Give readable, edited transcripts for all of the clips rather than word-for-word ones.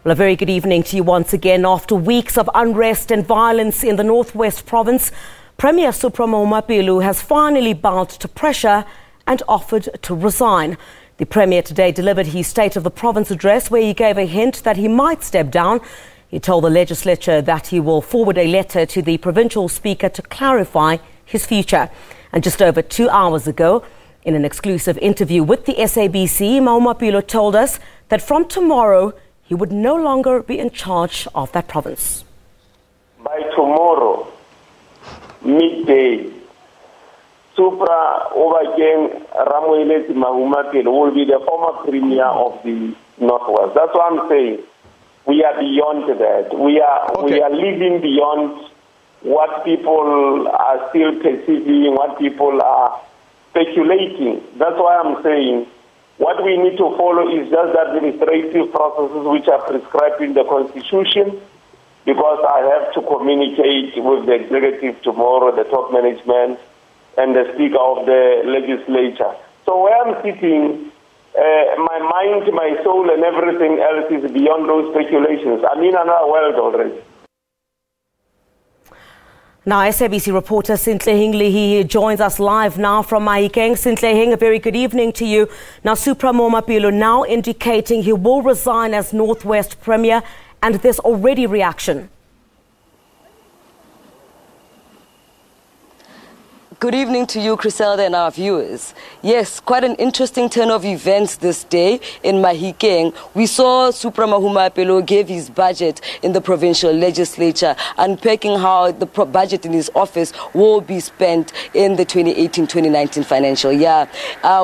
Well, a very good evening to you once again. After weeks of unrest and violence in the Northwest Province, Premier Supra Mahumapelo has finally bowed to pressure and offered to resign. The Premier today delivered his State of the Province address, where he gave a hint that he might step down. He told the legislature that he will forward a letter to the provincial speaker to clarify his future. And just over 2 hours ago, in an exclusive interview with the SABC, Mahumapelo told us that from tomorrow, he would no longer be in charge of that province. By tomorrow, midday, Supra again Mahumapelo will be the former premier of the Northwest. That's what I'm saying. We are beyond that. We are living beyond what people are still perceiving, what people are speculating. That's why I'm saying what we need to follow is just the administrative processes which are prescribed in the Constitution, because I have to communicate with the executive tomorrow, the top management, and the Speaker of the legislature. So where I'm sitting, my mind, my soul, and everything else is beyond those speculations. I'm in another world already. Now, SABC reporter Sintle Hingley, he joins us live now from Mahikeng. Sintle Hing, a very good evening to you. Now, Supra Mahumapelo now indicating he will resign as Northwest Premier, and there's already reaction. Good evening to you, Griselda, and our viewers. Yes, quite an interesting turn of events this day in Mahikeng. We saw Supra Mahumapelo give his budget in the provincial legislature, unpacking how the budget in his office will be spent in the 2018-2019 financial year.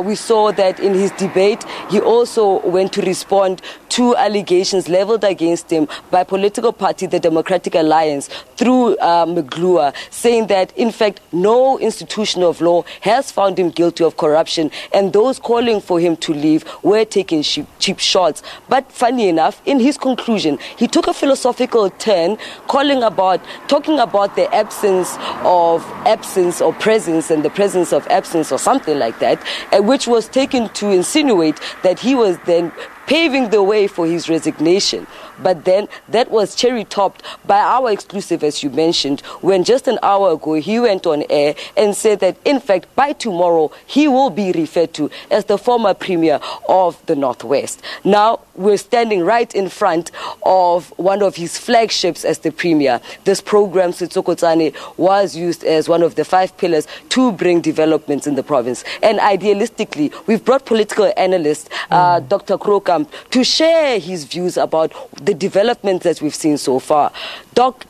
We saw that in his debate, he also went to respond to allegations leveled against him by political party, the Democratic Alliance, through Mglua, saying that, in fact, no institution of law has found him guilty of corruption, and those calling for him to leave were taking cheap shots. But funny enough, in his conclusion, he took a philosophical turn, talking about the absence or presence, and the presence of absence or something like that, which was taken to insinuate that he was then paving the way for his resignation. But then that was cherry-topped by our exclusive, as you mentioned, when just an hour ago he went on air and said that, in fact, by tomorrow he will be referred to as the former premier of the Northwest. Now, we're standing right in front of one of his flagships as the premier. This program, Sitsokotsane, was used as one of the 5 pillars to bring developments in the province. And idealistically, we've brought political analyst Dr. Krokam to share his views about the developments that we've seen so far. Doc,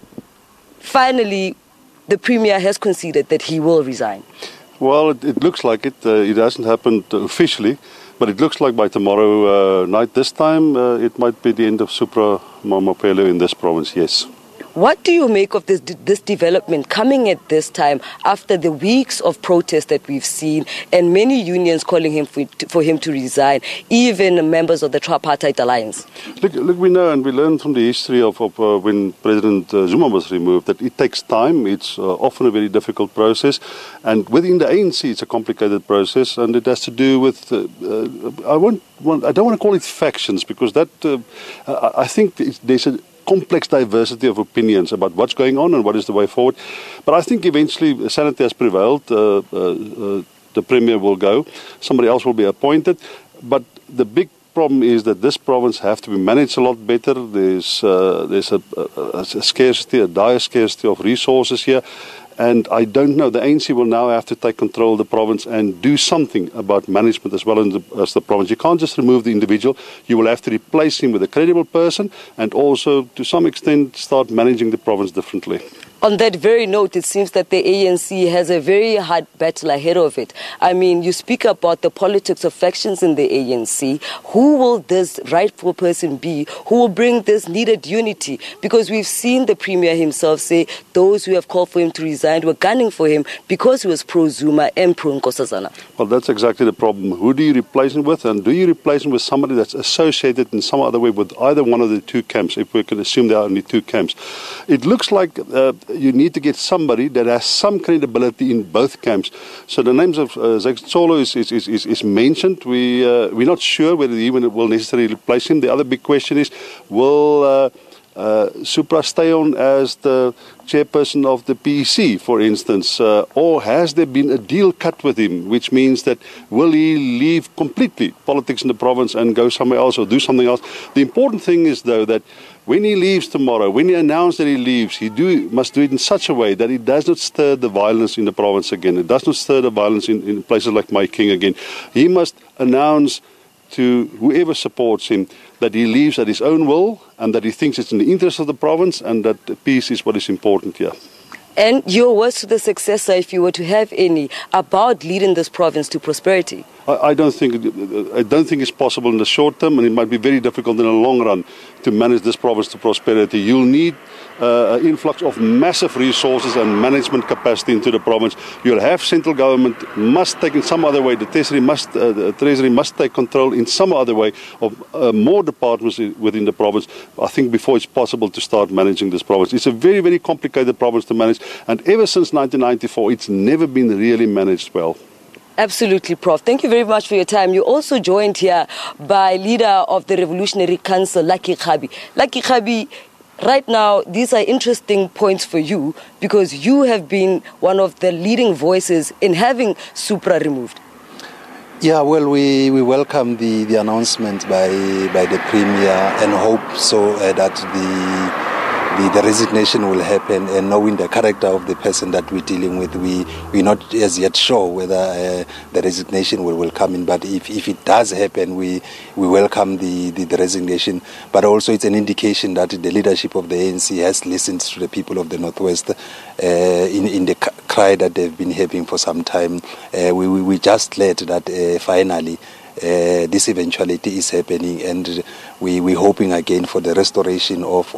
finally, the Premier has conceded that he will resign. Well, it looks like it. It hasn't happened officially, but it looks like by tomorrow night this time, it might be the end of Supra Mahumapelo in this province, yes. What do you make of this development coming at this time after the weeks of protest that we've seen and many unions calling him for him to resign, even members of the Tripartite Alliance? Look, we know and we learned from the history of when President Zuma was removed that it takes time. It's often a very difficult process. And within the ANC, it's a complicated process, and it has to do with, I don't want to call it factions, because that, I think there's a complex diversity of opinions about what's going on and what is the way forward. But I think eventually sanity has prevailed. The Premier will go. Somebody else will be appointed. But the big problem is that this province have to be managed a lot better. There's a scarcity, a dire scarcity of resources here. And I don't know, the ANC will now have to take control of the province and do something about management as well as the province. You can't just remove the individual. You will have to replace him with a credible person and also, to some extent, start managing the province differently. On that very note, it seems that the ANC has a very hard battle ahead of it. I mean, you speak about the politics of factions in the ANC. Who will this rightful person be who will bring this needed unity? Because we've seen the Premier himself say those who have called for him to resign were gunning for him because he was pro-Zuma and pro-Nkosazana. Well, that's exactly the problem. Who do you replace him with? And do you replace him with somebody that's associated in some other way with either one of the two camps, if we can assume there are only two camps? It looks like you need to get somebody that has some credibility in both camps. So the names of Zexolo is mentioned. We're not sure whether he will necessarily replace him. The other big question is, will Supra stay on as the chairperson of the PEC, for instance, or has there been a deal cut with him, which means that will he leave completely politics in the province and go somewhere else or do something else? The important thing is, though, that when he leaves tomorrow, when he announces that he leaves, he must do it in such a way that it does not stir the violence in the province again. It does not stir the violence in places like Mahikeng again. He must announce to whoever supports him that he leaves at his own will and that he thinks it's in the interest of the province and that peace is what is important here. And your words to the successor, if you were to have any, about leading this province to prosperity? I don't think it's possible in the short term, and it might be very difficult in the long run to manage this province to prosperity. You'll need an influx of massive resources and management capacity into the province. You'll have central government must take in some other way. The Treasury must take control in some other way of more departments within the province. I think before it's possible to start managing this province. It's a very, very complicated province to manage, and ever since 1994, it's never been really managed well. Absolutely, Prof. Thank you very much for your time. You're also joined here by leader of the Revolutionary Council, Lucky Khabi. Lucky Khabi, right now, these are interesting points for you because you have been one of the leading voices in having Supra removed. Yeah, well, we welcome the announcement by the Premier and hope so that the resignation will happen, and knowing the character of the person that we're dealing with, we're not as yet sure whether the resignation will come in. But if it does happen, we welcome the resignation. But also it's an indication that the leadership of the ANC has listened to the people of the Northwest in the cry that they've been having for some time. We just glad that finally this eventuality is happening, and we're hoping again for the restoration of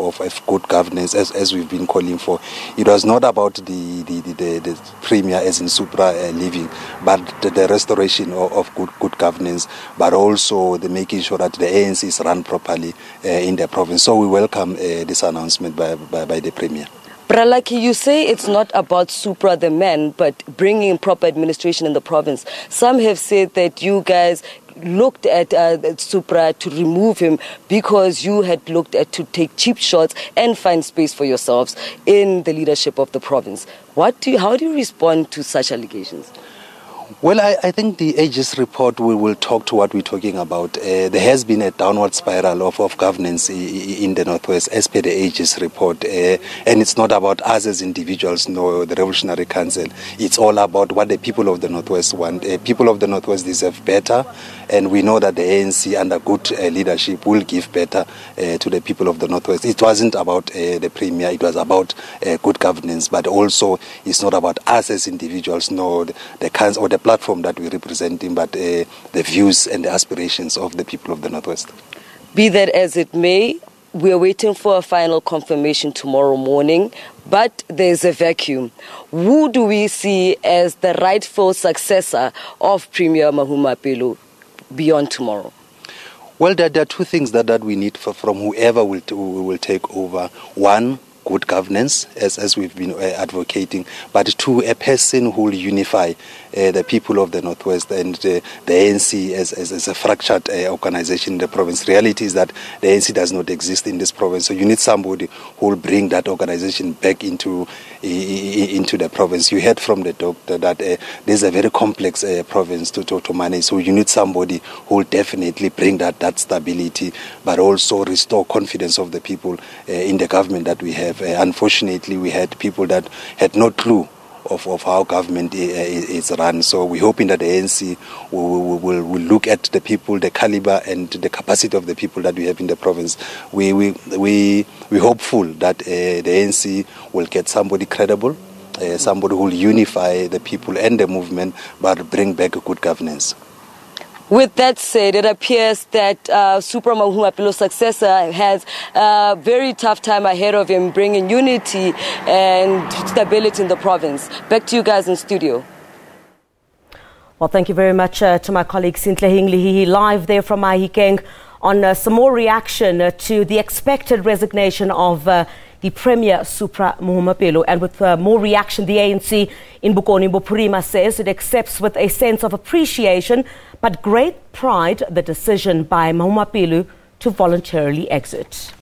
good governance as we've been calling for. It was not about the Premier as in Supra leaving, but the restoration of good governance, but also the making sure that the ANC is run properly in the province. So we welcome this announcement by the Premier. Bralaki, you say it's not about Supra the man, but bringing proper administration in the province. Some have said that you guys looked at Supra to remove him because you had looked at to take cheap shots and find space for yourselves in the leadership of the province. How do you respond to such allegations? Well, I think the Aegis report will talk to what we're talking about. There has been a downward spiral of governance in the Northwest as per the Aegis report. And it's not about us as individuals, no, the Revolutionary Council. It's all about what the people of the Northwest want. People of the Northwest deserve better, and we know that the ANC under good leadership will give better to the people of the Northwest. It wasn't about the Premier, it was about good governance, but also it's not about us as individuals, no, the council or the platform that we're representing, but the views and the aspirations of the people of the Northwest. Be that as it may, we're waiting for a final confirmation tomorrow morning, but there's a vacuum. Who do we see as the rightful successor of Premier Mahumapelo beyond tomorrow? Well, there are two things that we need from whoever will take over. One, good governance, as we've been advocating, but two, a person who will unify the people of the Northwest and the ANC as a fractured organization in the province. The reality is that the ANC does not exist in this province, so you need somebody who will bring that organization back into the province. You heard from the doctor that there's a very complex province to manage, so you need somebody who will definitely bring that stability, but also restore confidence of the people in the government that we have. Unfortunately, we had people that had no clue of how government is run. So we're hoping that the ANC will look at the people, the caliber and the capacity of the people that we have in the province. We're hopeful that the ANC will get somebody credible, somebody who will unify the people and the movement, but bring back a good governance. With that said, it appears that Supra Mahumapelo's successor has a very tough time ahead of him bringing unity and stability in the province. Back to you guys in studio. Well, thank you very much to my colleague Sintle Hinglihi, live there from Mahikeng on some more reaction to the expected resignation of the Premier Supra Mahumapelo. And with more reaction, the ANC in Bokoni Bophirima says it accepts with a sense of appreciation but great pride the decision by Mahumapelo to voluntarily exit.